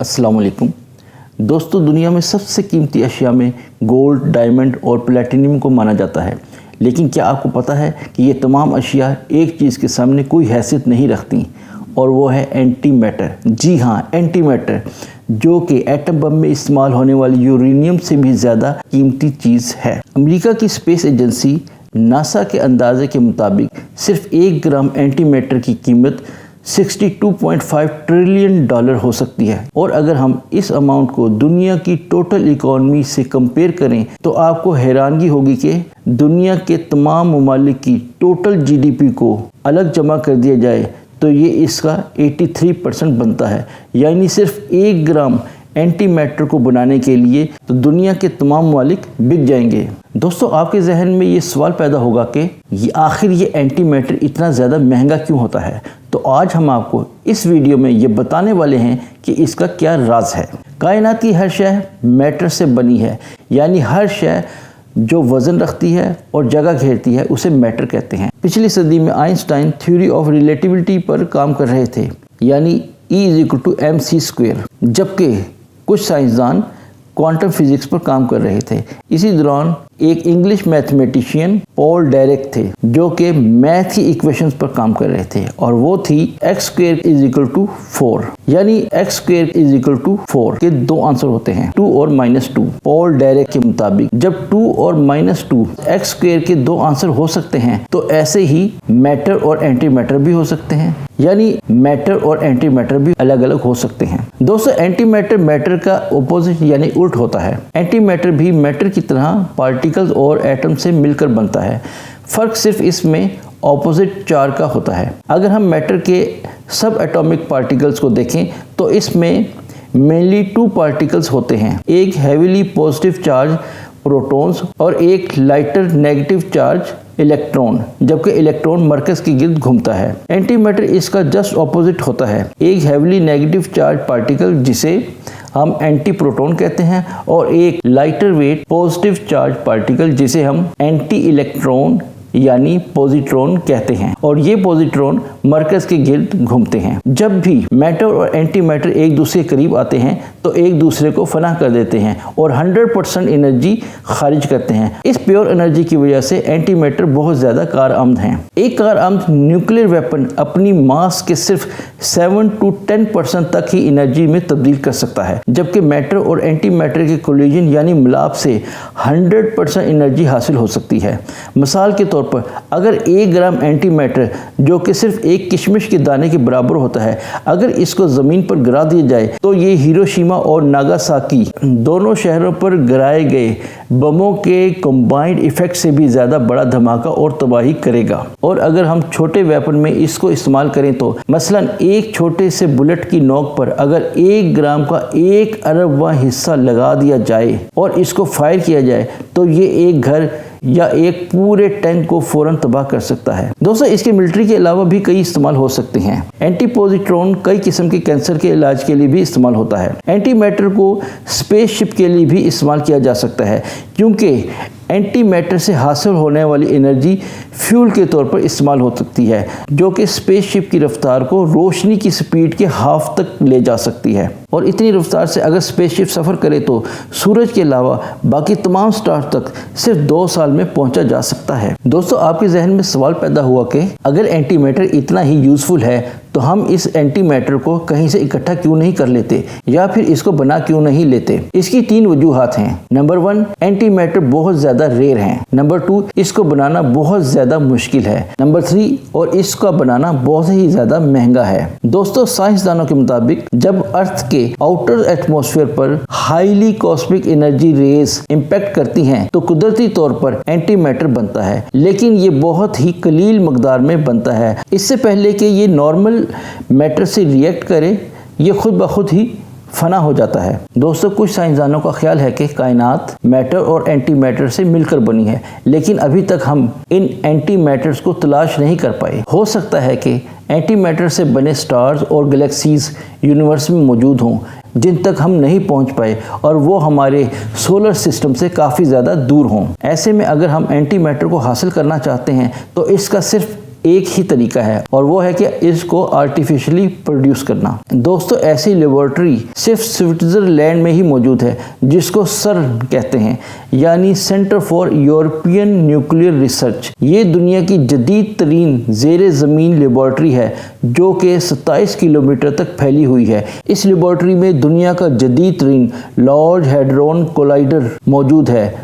अस्सलाम वालेकुम दोस्तों, दुनिया में सबसे कीमती अशिया में गोल्ड, डायमंड और प्लेटिनियम को माना जाता है। लेकिन क्या आपको पता है कि ये तमाम अशिया एक चीज़ के सामने कोई हैसियत नहीं रखती, और वो है एंटी मैटर। जी हाँ, एंटी मैटर, जो कि एटम बम में इस्तेमाल होने वाली यूरेनियम से भी ज़्यादा कीमती चीज़ है। अमेरिका की स्पेस एजेंसी नासा के अंदाजे के मुताबिक सिर्फ 1 ग्राम एंटी मैटर की कीमत $62.5 ट्रिलियन हो सकती है। और अगर हम इस अमाउंट को दुनिया की टोटल इकोनॉमी से कंपेयर करें तो आपको हैरानगी होगी कि दुनिया के तमाम ममालिक की टोटल जीडीपी को अलग जमा कर दिया जाए तो ये इसका 83% बनता है। यानी सिर्फ 1 ग्राम एंटी मैटर को बनाने के लिए तो दुनिया के तमाम ममालिक बिक जाएंगे। दोस्तों, आपके जहन में ये सवाल पैदा होगा कि आखिर ये एंटी मैटर इतना ज़्यादा महंगा क्यों होता है। तो आज हम आपको इस वीडियो में ये बताने वाले हैं कि इसका क्या राज है। कायनात की हर शय मैटर से बनी है, यानी हर शय जो वज़न रखती है और जगह घेरती है उसे मैटर कहते हैं। पिछली सदी में आइंस्टाइन थ्योरी ऑफ रिलेटिविटी पर काम कर रहे थे, यानी E=mc², जबकि कुछ साइंसदान क्वांटम फिजिक्स पर काम कर रहे थे। इसी दौरान एक इंग्लिश मैथमेटिशियन पॉल डायरेक थे जो कि मैथ की इक्वेशंस पर काम कर रहे थे, और वो थी x²=4, यानी x²=4 के 2 आंसर होते हैं, 2 और -2। पॉल डायरेक के मुताबिक जब 2 और -2 x² के 2 आंसर हो सकते हैं तो ऐसे ही मैटर और एंटी मैटर भी हो सकते हैं, यानी मैटर और एंटी मैटर भी अलग अलग हो सकते हैं। दोस्तों, एंटी मैटर मैटर का ऑपोजिट यानी उल्ट होता है। एंटी मैटर भी मैटर की तरह पार्टिकल्स और एटम से मिलकर बनता है। फर्क सिर्फ इसमें ऑपोजिट चार्ज का होता है। अगर हम मैटर के सब एटॉमिक पार्टिकल्स को देखें तो इसमें मेनली 2 पार्टिकल्स होते हैं, एक हैवीली पॉजिटिव चार्ज प्रोटॉन्स और एक लाइटर नेगेटिव चार्ज इलेक्ट्रॉन, जबकि इलेक्ट्रॉन मरकज के गिर्द घूमता है। एंटी मैटर इसका जस्ट ऑपोजिट होता है, एक हैवीली नेगेटिव चार्ज पार्टिकल जिसे हम एंटी प्रोटॉन कहते हैं और एक lighter weight positive charge particle जिसे हम एंटी इलेक्ट्रॉन यानी पॉजिट्रॉन कहते हैं, और ये पॉजिट्रॉन मरकज के गिर्द घूमते हैं। जब भी मैटर और एंटी मैटर एक दूसरे के करीब आते हैं तो एक दूसरे को फना कर देते हैं और 100% एनर्जी खारिज करते हैं। इस प्योर एनर्जी की वजह से एंटी मैटर बहुत ज़्यादा कारआमद हैं। एक कारआमद न्यूक्लियर वेपन अपनी मास के सिर्फ 7 to 10% तक ही एनर्जी में तब्दील कर सकता है, जबकि मैटर और एंटी मैटर के कोलिजन यानी मिलाप से 100% एनर्जी हासिल हो सकती है। मिसाल के तौर पर अगर 1 ग्राम एंटी मैटर जो कि सिर्फ एक किशमिश के दाने के बराबर होता है, अगर इसको ज़मीन पर गिरा दिया जाए तो ये हिरोशिमा और नागासाकी दोनों शहरों पर गिराए गए बमों के कंबाइंड इफेक्ट से भी ज़्यादा बड़ा धमाका और तबाही करेगा। और अगर हम छोटे वेपन में इसको इस्तेमाल करें तो मसलन एक छोटे से बुलेट की नोक पर अगर 1 ग्राम का 1 अरबवां हिस्सा लगा दिया जाए और इसको फायर किया जाए तो ये एक घर या एक पूरे टैंक को फौरन तबाह कर सकता है। दोस्तों, इसके मिलिट्री के अलावा भी कई इस्तेमाल हो सकते हैं। एंटी पॉजिट्रॉन कई किस्म के कैंसर के इलाज के लिए भी इस्तेमाल होता है। एंटी मैटर को स्पेसशिप के लिए भी इस्तेमाल किया जा सकता है, क्योंकि एंटी मैटर से हासिल होने वाली एनर्जी फ्यूल के तौर पर इस्तेमाल हो सकती है, जो कि स्पेसशिप की रफ्तार को रोशनी की स्पीड के हाफ तक ले जा सकती है। और इतनी रफ्तार से अगर स्पेसशिप सफ़र करे तो सूरज के अलावा बाकी तमाम स्टार तक सिर्फ 2 साल में पहुंचा जा सकता है। दोस्तों, आपके जहन में सवाल पैदा हुआ कि अगर एंटी मैटर इतना ही यूज़फुल है तो हम इस एंटी मैटर को कहीं से इकट्ठा क्यों नहीं कर लेते या फिर इसको बना क्यों नहीं लेते। इसकी 3 वजूहात हैं। नंबर 1, एंटी मैटर बहुत ज़्यादा रेयर हैं। नंबर 2, इसको बनाना बहुत ज़्यादा मुश्किल है। नंबर 3, और इसका बनाना बहुत ही ज़्यादा महंगा है। दोस्तों, साइंसदानों के मुताबिक जब अर्थ के आउटर एटमॉस्फेयर पर highly cosmic energy rays impact करती हैं तो कुदरती तौर पर एंटी मैटर बनता है, लेकिन ये बहुत ही कलील मकदार में बनता है। इससे पहले कि ये नॉर्मल मैटर से रिएक्ट करे ये खुद ब खुद ही फना हो जाता है। दोस्तों, कुछ साइंसदानों का ख्याल है कि कायनात मैटर और एंटी मैटर से मिलकर बनी है, लेकिन अभी तक हम इन एंटी मैटर्स को तलाश नहीं कर पाए। हो सकता है कि एंटी मैटर से बने स्टार्स और गैलेक्सीज यूनिवर्स में मौजूद हों जिन तक हम नहीं पहुंच पाए और वो हमारे सोलर सिस्टम से काफ़ी ज़्यादा दूर हों। ऐसे में अगर हम एंटी मैटर को हासिल करना चाहते हैं तो इसका सिर्फ एक ही तरीका है और वो है कि इसको आर्टिफिशियली प्रोड्यूस करना। दोस्तों, ऐसी लेबोरेटरी सिर्फ स्विट्जरलैंड में ही मौजूद है, जिसको सर्न कहते हैं, यानी centre for European nuclear research. ये दुनिया की जदीद तरीन ज़ेरे ज़मीन लेबोरेटरी है जो कि 27 किलोमीटर तक फैली हुई है। इस लेबोरेटरी में दुनिया का जदीद तरीन लार्ज हैड्रॉन कोलाइडर मौजूद है,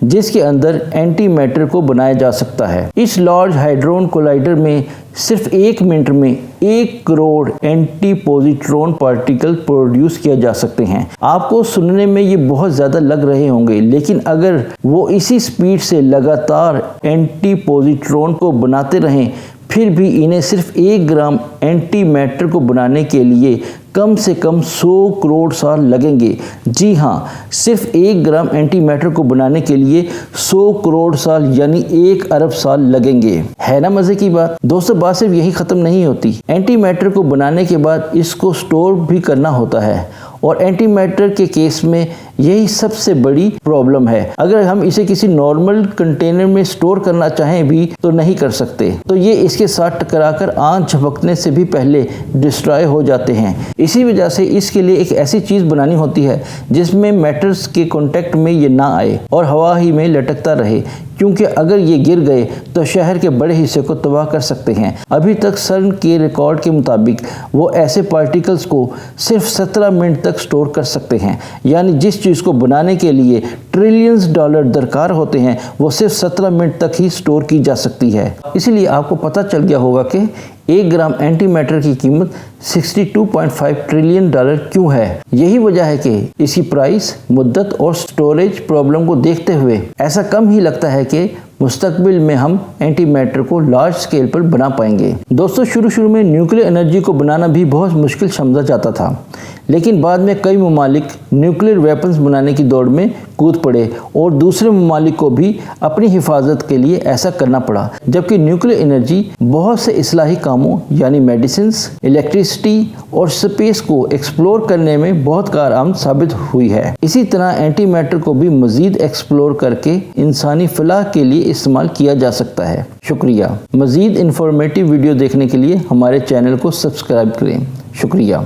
जिसके अंदर एंटी मैटर को बनाया जा सकता है। इस लार्ज हाइड्रोन कोलाइडर में सिर्फ 1 मिनट में 1 crore anti positron particle produce किया जा सकते हैं। आपको सुनने में ये बहुत ज़्यादा लग रहे होंगे, लेकिन अगर वो इसी स्पीड से लगातार एंटी पॉजिट्रॉन को बनाते रहें, फिर भी इन्हें सिर्फ 1 ग्राम एंटी मैटर को बनाने के लिए कम से कम 100 करोड़ साल लगेंगे। जी हाँ, सिर्फ 1 ग्राम एंटी मैटर को बनाने के लिए 100 करोड़ साल यानी 1 अरब साल लगेंगे। है ना मज़े की बात। दोस्तों, बात सिर्फ यही ख़त्म नहीं होती। एंटी मैटर को बनाने के बाद इसको स्टोर भी करना होता है और एंटी मैटर के केस में यही सबसे बड़ी प्रॉब्लम है। अगर हम इसे किसी नॉर्मल कंटेनर में स्टोर करना चाहें भी तो नहीं कर सकते, तो ये इसके साथ टकराकर आंच झपकने से भी पहले डिस्ट्रॉय हो जाते हैं। इसी वजह से इसके लिए एक ऐसी चीज़ बनानी होती है जिसमें मेटल्स के कांटेक्ट में ये ना आए और हवा ही में लटकता रहे, क्योंकि अगर ये गिर गए तो शहर के बड़े हिस्से को तबाह कर सकते हैं। अभी तक सर्न के रिकॉर्ड के मुताबिक वो ऐसे पार्टिकल्स को सिर्फ 17 मिनट तक स्टोर कर सकते हैं, यानी जिस चीज़ को बनाने के लिए ट्रिलियंस डॉलर दरकार होते हैं वो सिर्फ 17 मिनट तक ही स्टोर की जा सकती है। इसलिए आपको पता चल गया होगा कि 1 ग्राम एंटी मैटर की कीमत 62.5 ट्रिलियन डॉलर क्यों है। यही वजह है कि इसकी प्राइस, मुद्दत और स्टोरेज प्रॉब्लम को देखते हुए ऐसा कम ही लगता है कि मुस्तकबिल में हम एंटी मैटर को लार्ज स्केल पर बना पाएंगे। दोस्तों, शुरू में न्यूक्लियर एनर्जी को बनाना भी बहुत मुश्किल समझा जाता था, लेकिन बाद में कई ममालिक न्यूक्लियर वेपन्स बनाने की दौड़ में कूद पड़े और दूसरे ममालिक को भी अपनी हिफाजत के लिए ऐसा करना पड़ा। जबकि न्यूक्लियर एनर्जी बहुत से इस्लाही कामों यानी मेडिसिन्स, इलेक्ट्रिसिटी और स्पेस को एक्सप्लोर करने में बहुत कारआमद साबित हुई है। इसी तरह एंटी मैटर को भी मजीद एक्सप्लोर करके इंसानी फलाह के लिए इस्तेमाल किया जा सकता है। शुक्रिया। मजीद इंफॉर्मेटिव वीडियो देखने के लिए हमारे चैनल को सब्सक्राइब करें। शुक्रिया।